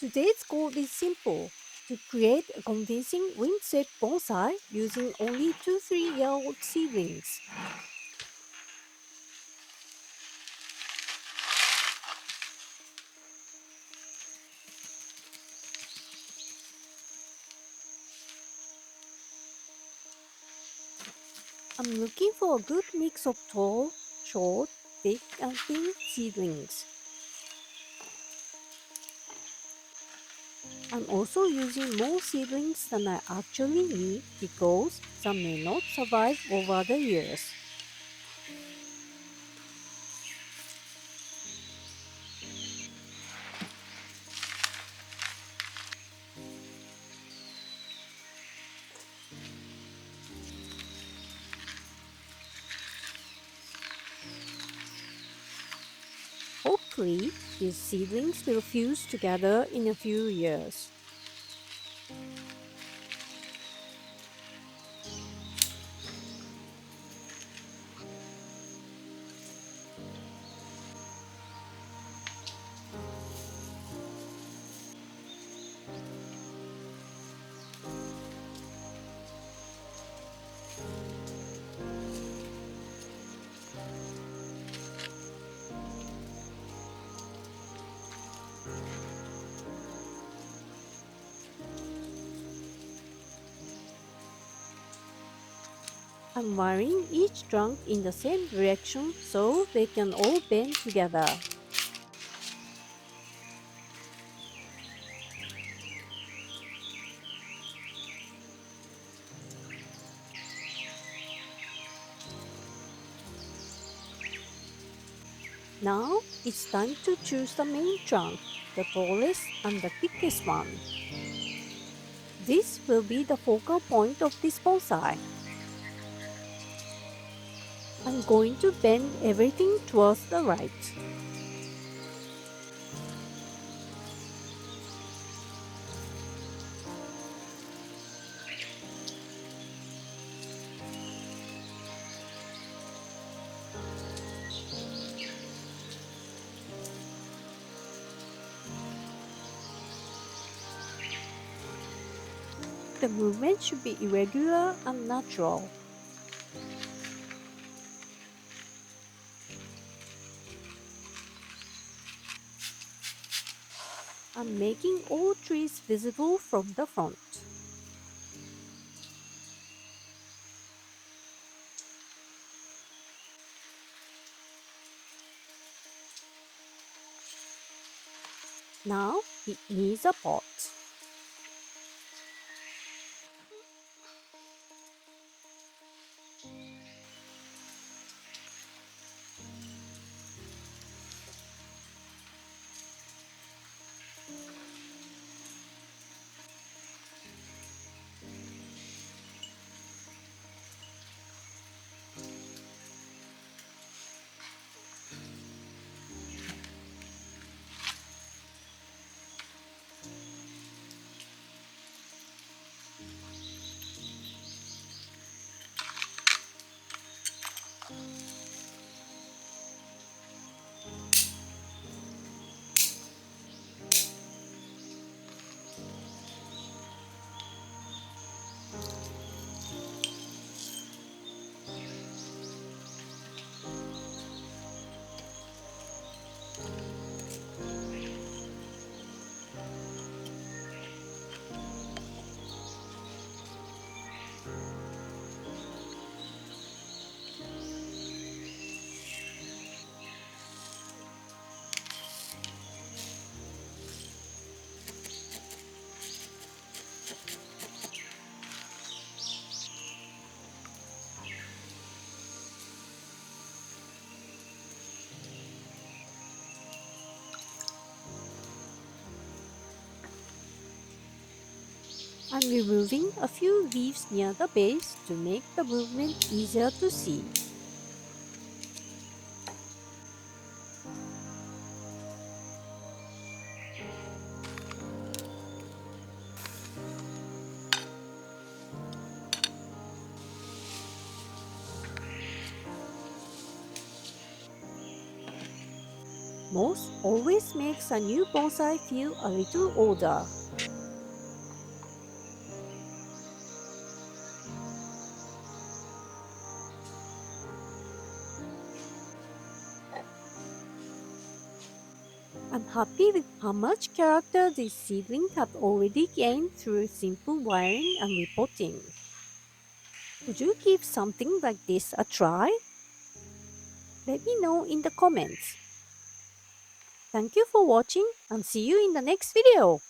Today's goal is simple: to create a convincing windswept bonsai using only 2-3-year-old seedlings. I'm looking for a good mix of tall, short, thick, and thin seedlings. I'm also using more seedlings than I actually need because some may not survive over the years. Hopefully, these seedlings will fuse together in a few years. I'm wiring each trunk in the same direction so they can all bend together. Now it's time to choose the main trunk, the tallest and the thickest one. This will be the focal point of this bonsai. I'm going to bend everything towards the right. The movement should be irregular and natural. I'm making all trees visible from the front. Now it needs a pot. I'm removing a few leaves near the base to make the movement easier to see. Moss always makes a new bonsai feel a little older. I'm happy with how much character these seedlings have already gained through simple wiring and repotting. Would you give something like this a try? Let me know in the comments. Thank you for watching and see you in the next video.